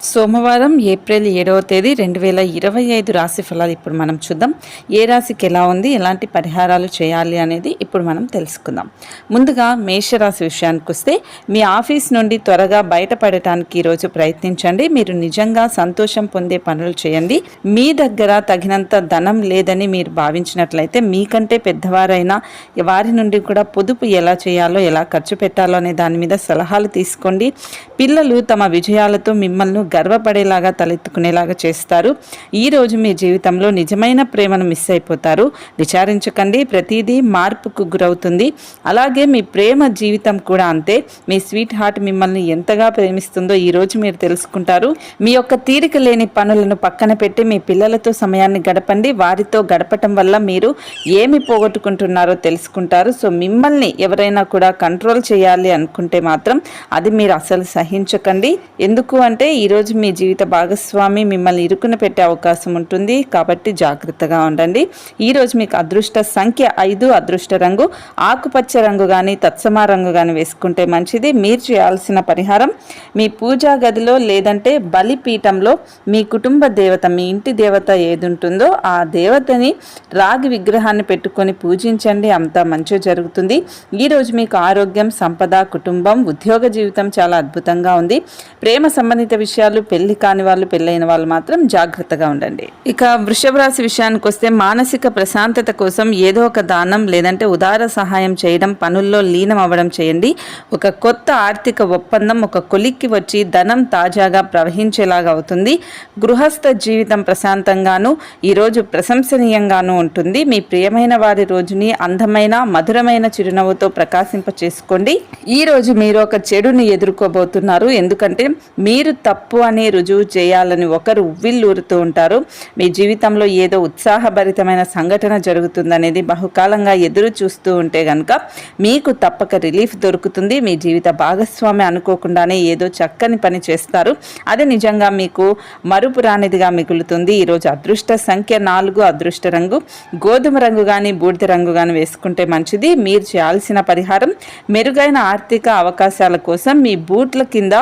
సోమవారం ఏప్రిల్ 7వ తేదీ 2025 రాశి ఫలాలు ఇప్పుడు మనం చూద్దాం. ఏ రాశికి ఎలా ఉంది, ఎలాంటి పరిహారాలు చేయాలి అనేది ఇప్పుడు మనం తెలుసుకుందాం. ముందుగా మేషరాశి విషయానికి వస్తే మీ ఆఫీస్ నుండి త్వరగా బయటపడటానికి ఈరోజు ప్రయత్నించండి. మీరు నిజంగా సంతోషం పొందే పనులు చేయండి. మీ దగ్గర తగినంత ధనం లేదని మీరు భావించినట్లయితే మీకంటే పెద్దవారైనా వారి నుండి కూడా పొదుపు ఎలా చేయాలో, ఎలా ఖర్చు పెట్టాలో అనే దాని మీద సలహాలు తీసుకోండి. పిల్లలు తమ విజయాలతో మిమ్మల్ని గర్వపడేలాగా తలెత్తుకునేలాగా చేస్తారు. ఈరోజు మీ జీవితంలో నిజమైన ప్రేమను మిస్ అయిపోతారు. విచారించకండి, ప్రతిదీ మార్పుకు గురవుతుంది. అలాగే మీ ప్రేమ జీవితం కూడా అంతే. మీ స్వీట్ హార్ట్ మిమ్మల్ని ఎంతగా ప్రేమిస్తుందో ఈరోజు మీరు తెలుసుకుంటారు. మీ యొక్క తీరిక లేని పనులను పక్కన పెట్టి మీ పిల్లలతో సమయాన్ని గడపండి. వారితో గడపటం వల్ల మీరు ఏమి పోగొట్టుకుంటున్నారో తెలుసుకుంటారు. సో మిమ్మల్ని ఎవరైనా కూడా కంట్రోల్ చేయాలి అనుకుంటే మాత్రం అది మీరు అసలు సహించకండి. ఎందుకు అంటే ఈరోజు మీ జీవిత భాగస్వామి మిమ్మల్ని ఇరుకున పెట్టే అవకాశం ఉంటుంది. కాబట్టి జాగ్రత్తగా ఉండండి. ఈరోజు మీకు అదృష్ట సంఖ్య 5, అదృష్ట రంగు ఆకుపచ్చ రంగు కానీ తత్సమా రంగు కానీ వేసుకుంటే మంచిది. మీరు చేయాల్సిన పరిహారం మీ పూజా గదిలో లేదంటే బలిపీఠంలో మీ కుటుంబ దేవత, మీ ఇంటి దేవత ఏది ఉంటుందో ఆ దేవతని రాగి విగ్రహాన్ని పెట్టుకొని పూజించండి. అంతా మంచి జరుగుతుంది. ఈరోజు మీకు ఆరోగ్యం, సంపద, కుటుంబం, ఉద్యోగ జీవితం చాలా అద్భుతంగా ఉంది. ప్రేమ సంబంధిత విషయాలు, పెళ్లి కాని వాళ్ళు, పెళ్ళైన వాళ్ళు మాత్రం జాగ్రత్తగా ఉండండి. ఇక వృషభ రాశి విషయానికి వస్తే మానసిక ప్రశాంతత కోసం ఏదో ఒక దానం లేదంటే ఉదార సహాయం చేయడం, పనుల్లో లీనం అవ్వడం చేయండి. ఒక కొత్త ఆర్థిక ఒప్పందం ఒక కొలిక్కి వచ్చి ధనం తాజాగా ప్రవహించేలాగా అవుతుంది. గృహస్థ జీవితం ప్రశాంతంగాను ఈరోజు ప్రశంసనీయంగాను ఉంటుంది. మీ ప్రియమైన వారి రోజుని అందమైన మధురమైన చిరునవ్వుతో ప్రకాశింప చేసుకోండి. ఈరోజు మీరు ఒక చెడుని ఎదుర్కోబోతున్నారు. ఎందుకంటే మీరు తప్పు అని రుజువు చేయాలని ఒకరు ఉవ్విల్లూరుతూ ఉంటారు. మీ జీవితంలో ఏదో ఉత్సాహభరితమైన సంఘటన జరుగుతుందనేది బహుకాలంగా ఎదురు చూస్తూ ఉంటే కనుక మీకు తప్పక రిలీఫ్ దొరుకుతుంది. మీ జీవిత భాగస్వామి అనుకోకుండానే ఏదో చక్కని పని చేస్తారు. అది నిజంగా మీకు మరుపురానిదిగా మిగులుతుంది. ఈరోజు అదృష్ట సంఖ్య 4, అదృష్ట రంగు గోధుమ రంగు కానీ బూడిద రంగు కానీ వేసుకుంటే మంచిది. మీరు చేయాల్సిన పరిహారం మెరుగైన ఆర్థిక అవకాశాల కోసం మీ బూట్ల కింద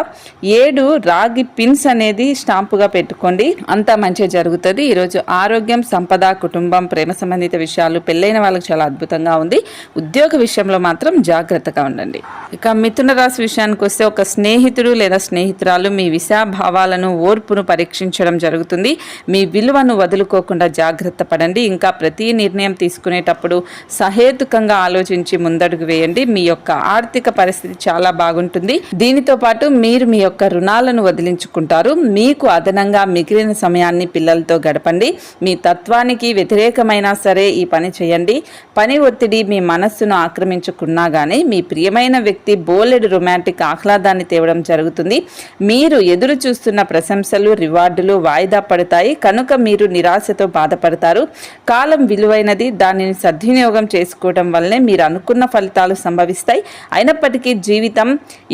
7 రాగి పిన్స్ అనేది స్టాంపుగా పెట్టుకోండి. అంతా మంచిగా జరుగుతుంది. ఈరోజు ఆరోగ్యం, సంపద, కుటుంబం, ప్రేమ సంబంధిత విషయాలు, పెళ్ళైన వాళ్ళకి చాలా అద్భుతంగా ఉంది. ఉద్యోగ విషయంలో మాత్రం జాగ్రత్తగా ఉండండి. ఇక మిథున రాశి విషయానికి వస్తే ఒక స్నేహితుడు లేదా స్నేహితురాలు మీ విషాభావాలను, ఓర్పును పరీక్షించడం జరుగుతుంది. మీ విలువను వదులుకోకుండా జాగ్రత్త పడండి. ఇంకా ప్రతి నిర్ణయం తీసుకునేటప్పుడు సహేతుకంగా ఆలోచించి ముందడుగు వేయండి. మీ యొక్క ఆర్థిక పరిస్థితి చాలా బాగుంటుంది. దీనితో పాటు మీరు మీ యొక్క రుణాలను వదిలించుకుంటారు. మీకు అదనంగా మిగిలిన సమయాన్ని పిల్లలతో గడపండి. మీ తత్వానికి వ్యతిరేకమైనా సరే ఈ పని చేయండి. పని ఒత్తిడి మీ మనస్సును ఆక్రమించుకున్నా కానీ మీ ప్రియమైన వ్యక్తి బోలెడు రొమాంటిక్ ఆహ్లాదాన్ని తేవడం జరుగుతుంది. మీరు ఎదురు చూస్తున్న ప్రశంసలు, రివార్డులు వాయిదా పడతాయి. కనుక మీరు నిరాశతో బాధపడతారు. కాలం విలువైనది. దానిని సద్వినియోగం చేసుకోవడం వల్లనే మీరు అనుకున్న ఫలితాలు సంభవిస్తాయి. అయినప్పటికీ జీవితం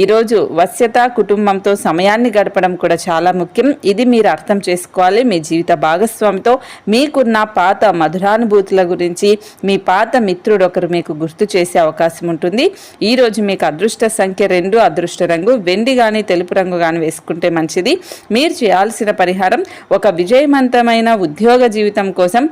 ఈరోజు వశ్యత, కుటుంబంతో సమయాన్ని గడపడం కూడా చాలా ముఖ్యం. ఇది మీరు అర్థం చేసుకోవాలి. మీ జీవిత భాగస్వామితో మీకున్న పాత మధురానుభూతుల గురించి మీ పాత మిత్రుడు ఒకరు మీకు గుర్తు చేసే అవకాశం ఉంటుంది. ఈరోజు మీకు అదృష్ట సంఖ్య 2, అదృష్ట రంగు వెండి కానీ తెలుపు రంగు కానీ వేసుకుంటే మంచిది. మీరు చేయాల్సిన పరిహారం ఒక విజయవంతమైన ఉద్యోగ జీవితం కోసం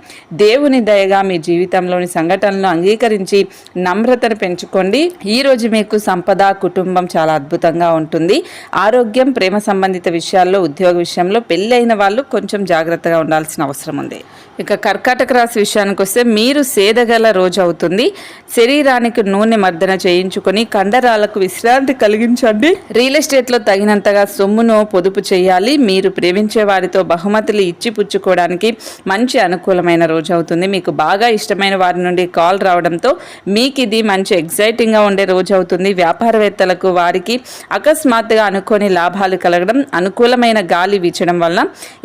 దేవుని దయగా మీ జీవితంలోని సంఘటనలను అంగీకరించి నమ్రతను పెంచుకోండి. ఈరోజు మీకు సంపద, కుటుంబం చాలా అద్భుతంగా ఉంటుంది. ఆరోగ్యం, ప్రేమ సంబంధిత విషయాల్లో, ఉద్యోగ విషయంలో పెళ్ళి అయిన వాళ్ళు కొంచెం జాగ్రత్తగా ఉండాల్సిన అవసరం ఉంది. ఇక కర్కాటక రాశి విషయానికి వస్తే మీరు సేదగల రోజు అవుతుంది. శరీరానికి నూనె మర్దన చేయించుకొని కండరాలకు విశ్రాంతి కలిగించండి. రియల్ ఎస్టేట్లో తగినంతగా సొమ్మును పొదుపు చేయాలి. మీరు ప్రేమించే వారితో బహుమతులు ఇచ్చి పుచ్చుకోవడానికి మంచి అనుకూలమైన రోజు అవుతుంది. మీకు బాగా ఇష్టమైన వారి నుండి కాల్ రావడంతో మీకు ఇది మంచి ఎగ్జైటింగ్గా ఉండే రోజు అవుతుంది. వ్యాపారవేత్తలకు వారికి అకస్మాత్తుగా అనుకోని లాభాలు కలగడం, అనుకూలమైన గాలి వీచడం వల్ల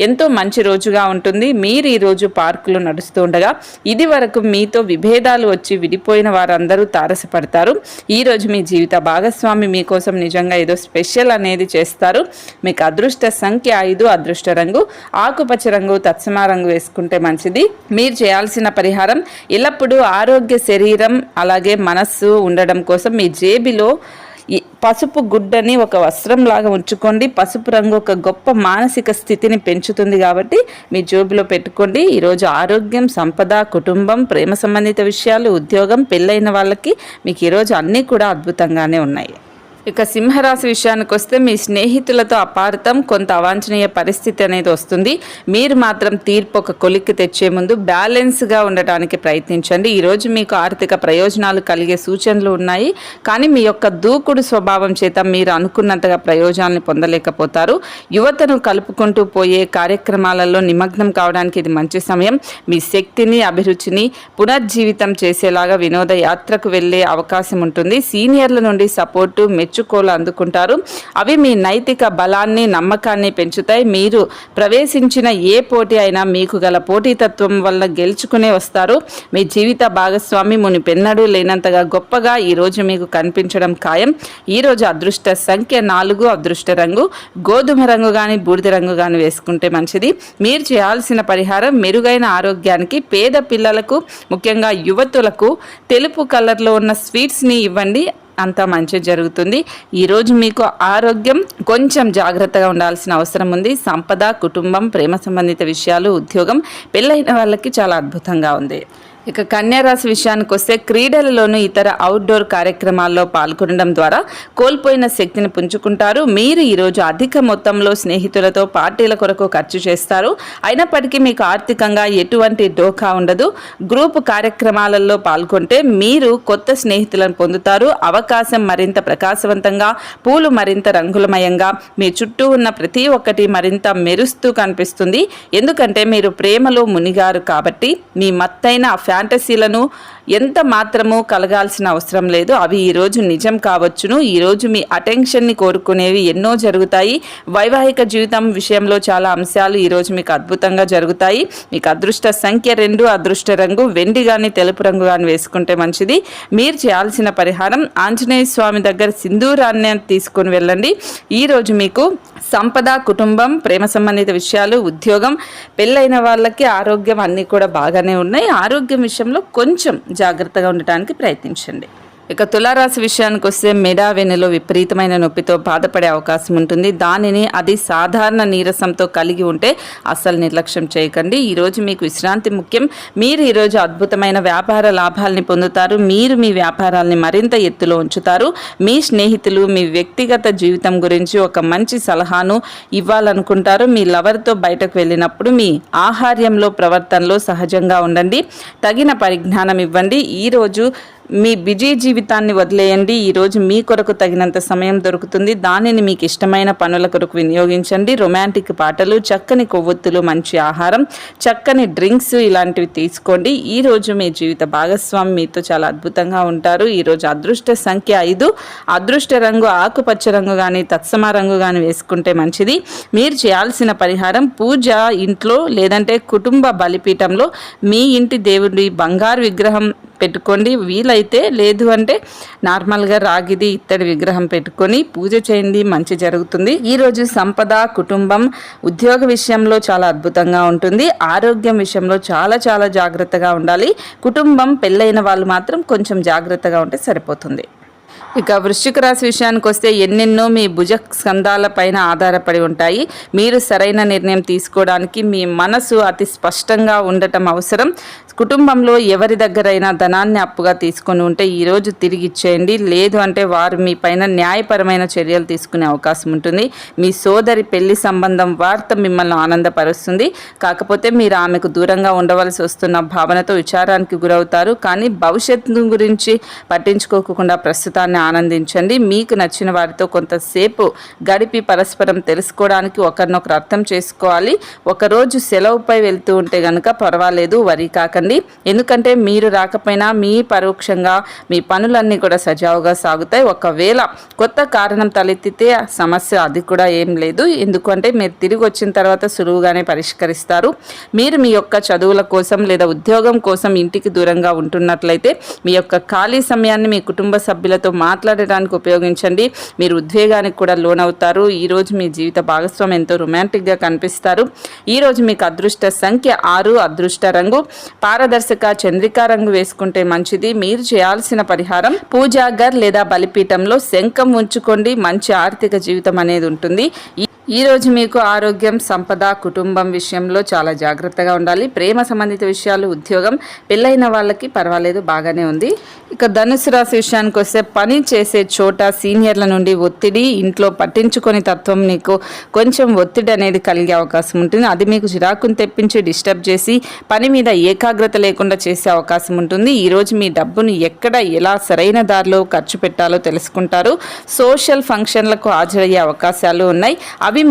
ఎంతో మంచి రోజుగా ఉంటుంది. మీరు ఈరోజు పార్కులో నడుస్తూ ఉండగా ఇది వరకు మీతో విభేదాలు వచ్చి విడిపోయిన వారందరూ తారసపడతారు. ఈరోజు మీ జీవిత భాగస్వామి మీకోసం నిజంగా ఏదో స్పెషల్ అనేది చేస్తారు. మీకు అదృష్ట సంఖ్య 5, అదృష్ట రంగు ఆకుపచ్చ రంగు తత్సమా రంగు వేసుకుంటే మంచిది. మీరు చేయాల్సిన పరిహారం ఎల్లప్పుడూ ఆరోగ్య, శరీరం అలాగే మనస్సు ఉండడం కోసం మీ జేబులో ఈ పసుపు గుడ్డని ఒక వస్త్రంలాగా ఉంచుకోండి. పసుపు రంగు ఒక గొప్ప మానసిక స్థితిని పెంచుతుంది కాబట్టి మీ జోబులో పెట్టుకోండి. ఈరోజు ఆరోగ్యం, సంపద, కుటుంబం, ప్రేమ సంబంధిత విషయాలు, ఉద్యోగం, పెళ్ళైన వాళ్ళకి మీకు ఈరోజు అన్నీ కూడా అద్భుతంగానే ఉన్నాయి. ఇక సింహరాశి విషయానికి వస్తే మీ స్నేహితులతో అపార్థం, కొంత అవాంఛనీయ పరిస్థితి అనేది వస్తుంది. మీరు మాత్రం తీర్పు ఒక కొలిక్కి తెచ్చే ముందు బ్యాలెన్స్గా ఉండటానికి ప్రయత్నించండి. ఈరోజు మీకు ఆర్థిక ప్రయోజనాలు కలిగే సూచనలు ఉన్నాయి, కానీ మీ యొక్క దూకుడు స్వభావం చేత మీరు అనుకున్నంతగా ప్రయోజనాలను పొందలేకపోతారు. యువతను కలుపుకుంటూ పోయే కార్యక్రమాలలో నిమగ్నం కావడానికి ఇది మంచి సమయం. మీ శక్తిని, అభిరుచిని పునర్జీవితం చేసేలాగా వినోద యాత్రకు వెళ్ళే అవకాశం ఉంటుంది. సీనియర్ల నుండి సపోర్టు, మెచ్చుకోలు అందుకుంటారు. అవి మీ నైతిక బలాన్ని, నమ్మకాన్ని పెంచుతాయి. మీరు ప్రవేశించిన ఏ పోటీ అయినా మీకు గల పోటీతత్వం వల్ల గెలుచుకునే వస్తారు. మీ జీవిత భాగస్వామి మునిపెన్నడూ లేనంతగా గొప్పగా ఈరోజు మీకు కనిపించడం ఖాయం. ఈరోజు అదృష్ట సంఖ్య 4, అదృష్ట రంగు గోధుమ రంగు కానీ బూడిద రంగు కానీ వేసుకుంటే మంచిది. మీరు చేయాల్సిన పరిహారం మెరుగైన ఆరోగ్యానికి పేద పిల్లలకు, ముఖ్యంగా యువతులకు తెలుపు కలర్లో ఉన్న స్వీట్స్ని ఇవ్వండి. అంతా మంచి జరుగుతుంది. ఈరోజు మీకు ఆరోగ్యం కొంచెం జాగ్రత్తగా ఉండాల్సిన అవసరం ఉంది. సంపద, కుటుంబం, ప్రేమ సంబంధిత విషయాలు, ఉద్యోగం, పెళ్ళైన వాళ్ళకి చాలా అద్భుతంగా ఉంది. ఇక కన్యారాశి విషయానికి వస్తే క్రీడలలోనూ ఇతర అవుట్డోర్ కార్యక్రమాల్లో పాల్గొనడం ద్వారా కోల్పోయిన శక్తిని పుంజుకుంటారు. మీరు ఈరోజు అధిక మొత్తంలో స్నేహితులతో పార్టీల కొరకు ఖర్చు చేస్తారు. అయినప్పటికీ మీకు ఆర్థికంగా ఎటువంటి డోకా ఉండదు. గ్రూప్ కార్యక్రమాలలో పాల్గొంటే మీరు కొత్త స్నేహితులను పొందుతారు. అవకాశం మరింత ప్రకాశవంతంగా, పూలు మరింత రంగులమయంగా, మీ చుట్టూ ఉన్న ప్రతి ఒక్కటి మరింత మెరుస్తూ కనిపిస్తుంది. ఎందుకంటే మీరు ప్రేమలో మునిగారు కాబట్టి మీ మత్తైన ఫ్యాంటసీలను ఎంత మాత్రమూ కలగాల్సిన అవసరం లేదు. అవి ఈరోజు నిజం కావచ్చును. ఈరోజు మీ అటెన్షన్ని కోరుకునేవి ఎన్నో జరుగుతాయి. వైవాహిక జీవితం విషయంలో చాలా అంశాలు ఈరోజు మీకు అద్భుతంగా జరుగుతాయి. మీకు అదృష్ట సంఖ్య 2, అదృష్ట రంగు వెండి కానీ తెలుపు రంగు కానీ వేసుకుంటే మంచిది. మీరు చేయాల్సిన పరిహారం ఆంజనేయ స్వామి దగ్గర సింధూరాన్ని తీసుకొని వెళ్ళండి. ఈరోజు మీకు సంపద, కుటుంబం, ప్రేమ సంబంధిత విషయాలు, ఉద్యోగం, పెళ్ళైన వాళ్ళకి ఆరోగ్యం అన్నీ కూడా బాగానే ఉన్నాయి. ఆరోగ్యం విషయంలో కొంచెం జాగ్రత్తగా ఉండటానికి ప్రయత్నించండి. ఇక తులారాశి విషయానికి వస్తే మెడ వెన్నులో విపరీతమైన నొప్పితో బాధపడే అవకాశం ఉంటుంది. దానిని అది సాధారణ నీరసంతో కలిగి ఉంటే అస్సలు నిర్లక్ష్యం చేయకండి. ఈరోజు మీకు విశ్రాంతి ముఖ్యం. మీరు ఈరోజు అద్భుతమైన వ్యాపార లాభాలని పొందుతారు. మీరు మీ వ్యాపారాలని మరింత ఎత్తులో ఉంచుతారు. మీ స్నేహితులు మీ వ్యక్తిగత జీవితం గురించి ఒక మంచి సలహాను ఇవ్వాలనుకుంటారు. మీ లవర్తో బయటకు వెళ్ళినప్పుడు మీ ఆహార్యంలో, ప్రవర్తనలో సహజంగా ఉండండి. తగిన పరిజ్ఞానం ఇవ్వండి. ఈరోజు మీ బిజీ జీవితాన్ని వదిలేయండి. ఈరోజు మీ కొరకు తగినంత సమయం దొరుకుతుంది. దానిని మీకు ఇష్టమైన పనుల కొరకు వినియోగించండి. రొమాంటిక్ పాటలు, చక్కని కొవ్వొత్తులు, మంచి ఆహారం, చక్కని డ్రింక్స్ ఇలాంటివి తీసుకోండి. ఈరోజు మీ జీవిత భాగస్వామి మీతో చాలా అద్భుతంగా ఉంటారు. ఈరోజు అదృష్ట సంఖ్య 5, అదృష్ట రంగు ఆకుపచ్చ రంగు కానీ తత్సమ రంగు కానీ వేసుకుంటే మంచిది. మీరు చేయాల్సిన పరిహారం పూజ ఇంట్లో లేదంటే కుటుంబ బలిపీఠంలో మీ ఇంటి దేవుడి బంగారు విగ్రహం పెట్టుకోండి. వీలైతే లేదు అంటే నార్మల్గా రాగిది, ఇత్తడి విగ్రహం పెట్టుకొని పూజ చేయండి. మంచి జరుగుతుంది. ఈరోజు సంపద, కుటుంబం, ఉద్యోగ విషయంలో చాలా అద్భుతంగా ఉంటుంది. ఆరోగ్యం విషయంలో చాలా చాలా జాగ్రత్తగా ఉండాలి. కుటుంబం, పెళ్ళైన వాళ్ళు మాత్రం కొంచెం జాగ్రత్తగా ఉంటే సరిపోతుంది. ఇక వృశ్చిక రాశి విషయానికి వస్తే ఎన్నెన్నో మీ భుజ స్కంధాల పైన ఆధారపడి ఉంటాయి. మీరు సరైన నిర్ణయం తీసుకోవడానికి మీ మనసు అతి స్పష్టంగా ఉండటం అవసరం. కుటుంబంలో ఎవరి దగ్గరైనా ధనాన్ని అప్పుగా తీసుకొని ఉంటే ఈరోజు తిరిగి ఇచ్చేయండి. లేదు అంటే వారు మీ పైన న్యాయపరమైన చర్యలు తీసుకునే అవకాశం ఉంటుంది. మీ సోదరి పెళ్లి సంబంధం వార్త మిమ్మల్ని ఆనందపరుస్తుంది. కాకపోతే మీరు ఆమెకు దూరంగా ఉండవలసి వస్తున్న భావనతో విచారానికి గురవుతారు. కానీ భవిష్యత్తు గురించి పట్టించుకోకుండా ప్రస్తుతాన్ని ఆనందించండి. మీకు నచ్చిన వారితో కొంతసేపు గడిపి పరస్పరం తెలుసుకోవడానికి ఒకరినొకరు అర్థం చేసుకోవాలి. ఒకరోజు సెలవుపై వెళ్తూ ఉంటే గనుక పర్వాలేదు, వరి కాకండి. ఎందుకంటే మీరు రాకపోయినా మీ పరోక్షంగా మీ పనులన్నీ కూడా సజావుగా సాగుతాయి. ఒకవేళ కొత్త కారణం తలెత్తితే సమస్య అది కూడా ఏం లేదు. ఎందుకంటే మీరు తిరిగి వచ్చిన తర్వాత సులువుగానే పరిష్కరిస్తారు. మీరు మీ యొక్క చదువుల కోసం లేదా ఉద్యోగం కోసం ఇంటికి దూరంగా ఉంటున్నట్లయితే మీ యొక్క ఖాళీ సమయాన్ని మీ కుటుంబ సభ్యులతో మాట్లాడడానికి ఉపయోగించండి. మీరు ఉద్వేగానికి కూడా లోనవుతారు. ఈరోజు మీ జీవిత భాగస్వామి ఎంతో రొమాంటిక్గా కనిపిస్తారు. ఈరోజు మీకు అదృష్ట సంఖ్య 6, అదృష్ట రంగు పారదర్శక చంద్రికా రంగు వేసుకుంటే మంచిది. మీరు చేయాల్సిన పరిహారం పూజాగర్ లేదా బలిపీఠంలో శంఖం ఉంచుకోండి. మంచి ఆర్థిక జీవితం అనేది ఉంటుంది. ఈ రోజు మీకు ఆరోగ్యం, సంపద, కుటుంబం విషయంలో చాలా జాగ్రత్తగా ఉండాలి. ప్రేమ సంబంధిత విషయాలు, ఉద్యోగం, పెళ్ళైన వాళ్ళకి పర్వాలేదు, బాగానే ఉంది. ఇక ధనుసు రాశి విషయానికి వస్తే పని చేసే చోట సీనియర్ల నుండి ఒత్తిడి, ఇంట్లో పట్టించుకొని తత్వం నీకు కొంచెం ఒత్తిడి అనేది కలిగే అవకాశం ఉంటుంది. అది మీకు చిరాకును తెప్పించి డిస్టర్బ్ చేసి పని మీద ఏకాగ్రత లేకుండా చేసే అవకాశం ఉంటుంది. ఈరోజు మీ డబ్బును ఎక్కడ ఎలా సరైన దారిలో ఖర్చు పెట్టాలో తెలుసుకుంటారు. సోషల్ ఫంక్షన్లకు హాజరయ్యే అవకాశాలు ఉన్నాయి. అవి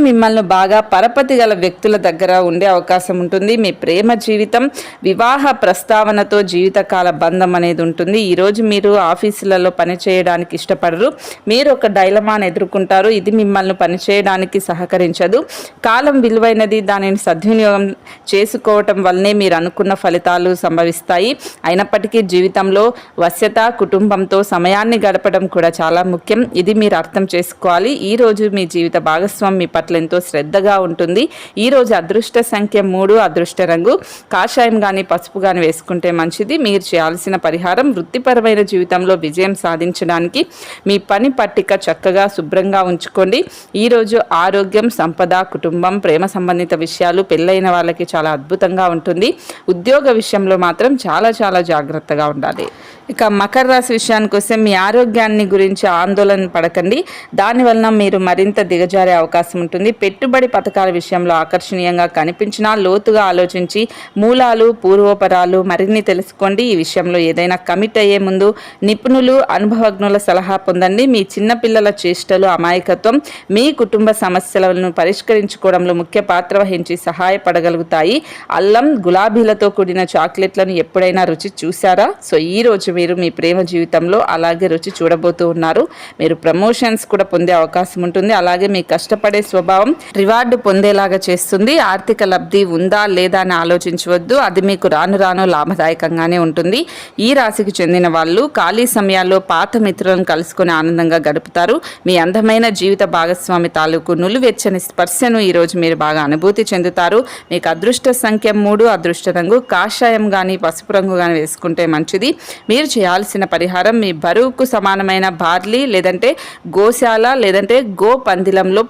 మిమ్మల్ని బాగా పరపతి గల వ్యక్తుల దగ్గర ఉండే అవకాశం ఉంటుంది. మీ ప్రేమ జీవితం వివాహ ప్రస్తావనతో జీవితకాల బంధం అనేది ఉంటుంది. ఈరోజు మీరు ఆఫీసులలో పనిచేయడానికి ఇష్టపడరు. మీరు ఒక డైలమాను ఎదుర్కొంటారు. ఇది మిమ్మల్ని పనిచేయడానికి సహకరించదు. కాలం విలువైనది, దానిని సద్వినియోగం చేసుకోవటం వల్లనే మీరు అనుకున్న ఫలితాలు సంభవిస్తాయి. అయినప్పటికీ జీవితంలో వశ్యత, కుటుంబంతో సమయాన్ని గడపడం కూడా చాలా ముఖ్యం. ఇది మీరు అర్థం చేసుకోవాలి. ఈరోజు మీ జీవిత భాగస్వామి మీ పట్ల ఎంతో శ్రద్ధగా ఉంటుంది. ఈరోజు అదృష్ట సంఖ్య 3, అదృష్ట రంగు కాషాయం కానీ పసుపు కానీ వేసుకుంటే మంచిది. మీరు చేయాల్సిన పరిహారం వృత్తిపరమైన జీవితంలో విజయం సాధించడానికి మీ పని పట్టిక చక్కగా శుభ్రంగా ఉంచుకోండి. ఈరోజు ఆరోగ్యం, సంపద, కుటుంబం, ప్రేమ సంబంధిత విషయాలు, పెళ్ళైన వాళ్ళకి చాలా అద్భుతంగా ఉంటుంది. ఉద్యోగ విషయంలో మాత్రం చాలా చాలా జాగ్రత్తగా ఉండాలి. ఇక మకర రాశి విషయానికి వస్తే మీ ఆరోగ్యాన్ని గురించి ఆందోళన పడకండి. దానివలన మీరు మరింత దిగజారే అవకాశం ఉంటుంది. పెట్టుబడి పథకాల విషయంలో ఆకర్షణీయంగా కనిపించినా లోతుగా ఆలోచించి మూలాలు, పూర్వోపరాలు మరిన్ని తెలుసుకోండి. ఈ విషయంలో ఏదైనా కమిట్ అయ్యే ముందు నిపుణులు, అనుభవజ్ఞుల సలహా పొందండి. మీ చిన్నపిల్లల చేష్టలు, అమాయకత్వం మీ కుటుంబ సమస్యలను పరిష్కరించుకోవడంలో ముఖ్య పాత్ర వహించి సహాయపడగలుగుతాయి. అల్లం, గులాబీలతో కూడిన చాక్లెట్లను ఎప్పుడైనా రుచి చూసారా? సో ఈ రోజు మీరు మీ ప్రేమ జీవితంలో అలాగే రుచి చూడబోతూ ఉన్నారు. మీరు ప్రమోషన్స్ కూడా పొందే అవకాశం ఉంటుంది. అలాగే మీ కష్టపడే స్వభావం రివార్డు పొందేలాగా చేస్తుంది. ఆర్థిక లబ్ధి ఉందా లేదా అని ఆలోచించవద్దు. అది మీకు రాను రాను లాభదాయకంగానే ఉంటుంది. ఈ రాశికి చెందిన వాళ్ళు ఖాళీ సమయాల్లో పాత మిత్రులను కలుసుకొని ఆనందంగా గడుపుతారు. మీ అందమైన జీవిత భాగస్వామి తాలూకు నులివెచ్చని స్పర్శను ఈరోజు మీరు బాగా అనుభూతి చెందుతారు. మీకు అదృష్ట సంఖ్య 3, అదృష్ట రంగు కాషాయం కానీ పసుపు రంగు కానీ వేసుకుంటే మంచిది. మీరు చేయాల్సిన పరిహారం మీ బరువుకు సమానమైన బార్లీ లేదంటే గోశాల లేదంటే గో పందిలంలో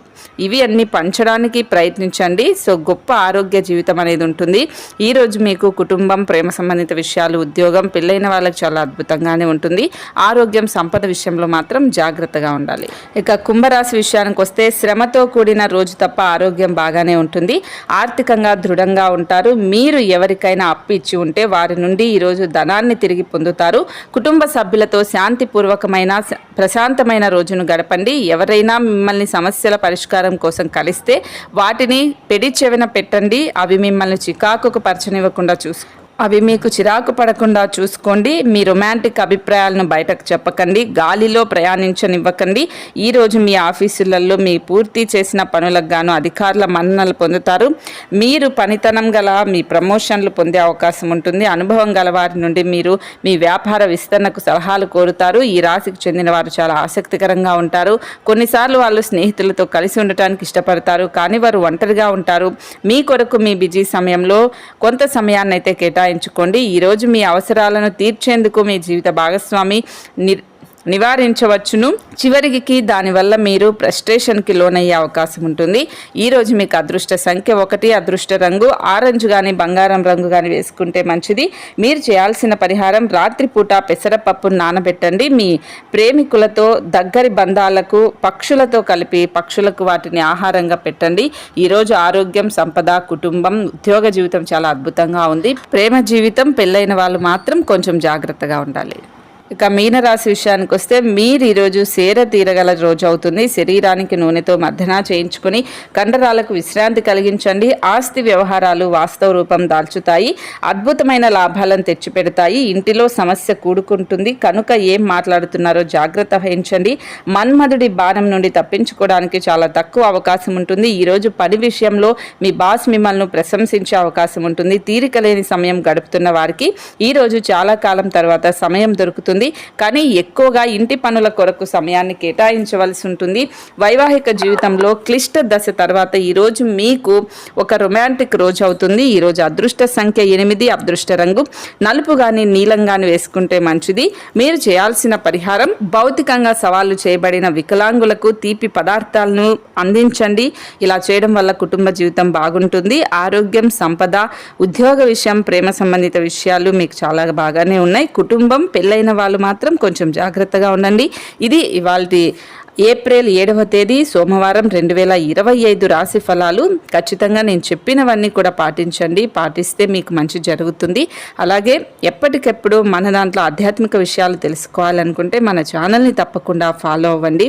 ఇవి అన్ని పంచడానికి ప్రయత్నించండి. సో గొప్ప ఆరోగ్య జీవితం అనేది ఉంటుంది. ఈరోజు మీకు కుటుంబం, ప్రేమ సంబంధిత విషయాలు, ఉద్యోగం, పెళ్ళైన వాళ్ళకి చాలా అద్భుతంగానే ఉంటుంది. ఆరోగ్యం, సంపద విషయంలో మాత్రం జాగ్రత్తగా ఉండాలి. ఇక కుంభరాశి విషయానికి వస్తే శ్రమతో కూడిన రోజు తప్ప ఆరోగ్యం బాగానే ఉంటుంది. ఆర్థికంగా దృఢంగా ఉంటారు. మీరు ఎవరికైనా అప్పు ఇచ్చి ఉంటే వారి నుండి ఈరోజు ధనాన్ని తిరిగి పొందుతారు. కుటుంబ సభ్యులతో శాంతిపూర్వకమైన ప్రశాంతమైన రోజును గడపండి. ఎవరైనా మిమ్మల్ని సమస్యల పరిష్కారం కోసం కలిస్తే వాటిని పెడి చెవిన పెట్టండి. అవి మిమ్మల్ని చికాకుకు పరచనివ్వకుండా అవి మీకు చిరాకు పడకుండా చూసుకోండి. మీ రొమాంటిక్ అభిప్రాయాలను బయటకు చెప్పకండి. గాలిలో ప్రయాణించనివ్వకండి. ఈరోజు మీ ఆఫీసులలో మీ పూర్తి చేసిన పనులకు గాను అధికారుల మన్ననలు పొందుతారు. మీరు పనితనం గల మీ ప్రమోషన్లు పొందే అవకాశం ఉంటుంది. అనుభవం గల వారి నుండి మీరు మీ వ్యాపార విస్తరణకు సలహాలు కోరుతారు. ఈ రాశికి చెందిన వారు చాలా ఆసక్తికరంగా ఉంటారు. కొన్నిసార్లు వాళ్ళు స్నేహితులతో కలిసి ఉండటానికి ఇష్టపడతారు, కానీ వారు ఒంటరిగా ఉంటారు. మీ కొరకు మీ బిజీ సమయంలో కొంత సమయాన్ని అయితే ఎంచుకోండి. ఈరోజు మీ అవసరాలను తీర్చేందుకు మీ జీవిత భాగస్వామి నివారించవచ్చును. చివరికి దానివల్ల మీరు ఫ్రస్ట్రేషన్కి లోనయ్యే అవకాశం ఉంటుంది. ఈరోజు మీకు అదృష్ట సంఖ్య 1, అదృష్ట రంగు ఆరెంజ్ కానీ బంగారం రంగు కానీ వేసుకుంటే మంచిది. మీరు చేయాల్సిన పరిహారం రాత్రిపూట పెసరపప్పును నానబెట్టండి. మీ ప్రేమికులతో, దగ్గరి బంధాలకు పక్షులతో కలిపి పక్షులకు వాటిని ఆహారంగా పెట్టండి. ఈరోజు ఆరోగ్యం, సంపద, కుటుంబం, ఉద్యోగ జీవితం చాలా అద్భుతంగా ఉంది. ప్రేమ జీవితం, పెళ్ళైన వాళ్ళు మాత్రం కొంచెం జాగ్రత్తగా ఉండాలి. ఇక మీనరాశి విషయానికి వస్తే మీరు ఈరోజు సేర తీరగల రోజు అవుతుంది. శరీరానికి నూనెతో మర్దన చేయించుకుని కండరాలకు విశ్రాంతి కలిగించండి. ఆస్తి వ్యవహారాలు వాస్తవ రూపం దాల్చుతాయి. అద్భుతమైన లాభాలను తెచ్చిపెడతాయి. ఇంటిలో సమస్య కూడుకుంటుంది కనుక ఏం మాట్లాడుతున్నారో జాగ్రత్త వహించండి. మన్మధుడి బాణం నుండి తప్పించుకోవడానికి చాలా తక్కువ అవకాశం ఉంటుంది. ఈరోజు పని విషయంలో మీ బాస్ మిమ్మల్ని ప్రశంసించే అవకాశం ఉంటుంది. తీరిక లేని సమయం గడుపుతున్న వారికి ఈరోజు చాలా కాలం తర్వాత సమయం దొరుకుతుంది. ఉంటుంది. కానీ ఎక్కువగా ఇంటి పనుల కొరకు సమయాన్ని కేటాయించవలసి ఉంటుంది. వైవాహిక జీవితంలో క్లిష్ట దశ తర్వాత ఈరోజు మీకు ఒక రొమాంటిక్ రోజు అవుతుంది. ఈరోజు అదృష్ట సంఖ్య 8, అదృష్ట రంగు నలుపు కానీ నీలం కానీ వేసుకుంటే మంచిది. మీరు చేయాల్సిన పరిహారం, భౌతికంగా సవాళ్లు చేయబడిన వికలాంగులకు తీపి పదార్థాలను అందించండి. ఇలా చేయడం వల్ల కుటుంబ జీవితం బాగుంటుంది. ఆరోగ్యం, సంపద, ఉద్యోగ విషయం, ప్రేమ సంబంధిత విషయాలు మీకు చాలా బాగానే ఉన్నాయి. కుటుంబం, పెళ్ళైన వాళ్ళు మాత్రం కొంచెం జాగ్రత్తగా ఉండండి. ఇది ఇవాల్టి ఏప్రిల్ 7వ తేదీ సోమవారం 2025 రాశి ఫలాలు. ఖచ్చితంగా నేను చెప్పినవన్నీ కూడా పాటించండి. పాటిస్తే మీకు మంచి జరుగుతుంది. అలాగే ఎప్పటికెప్పుడు మన దాంట్లో ఆధ్యాత్మిక విషయాలు తెలుసుకోవాలనుకుంటే మన ఛానల్ని తప్పకుండా ఫాలో అవ్వండి.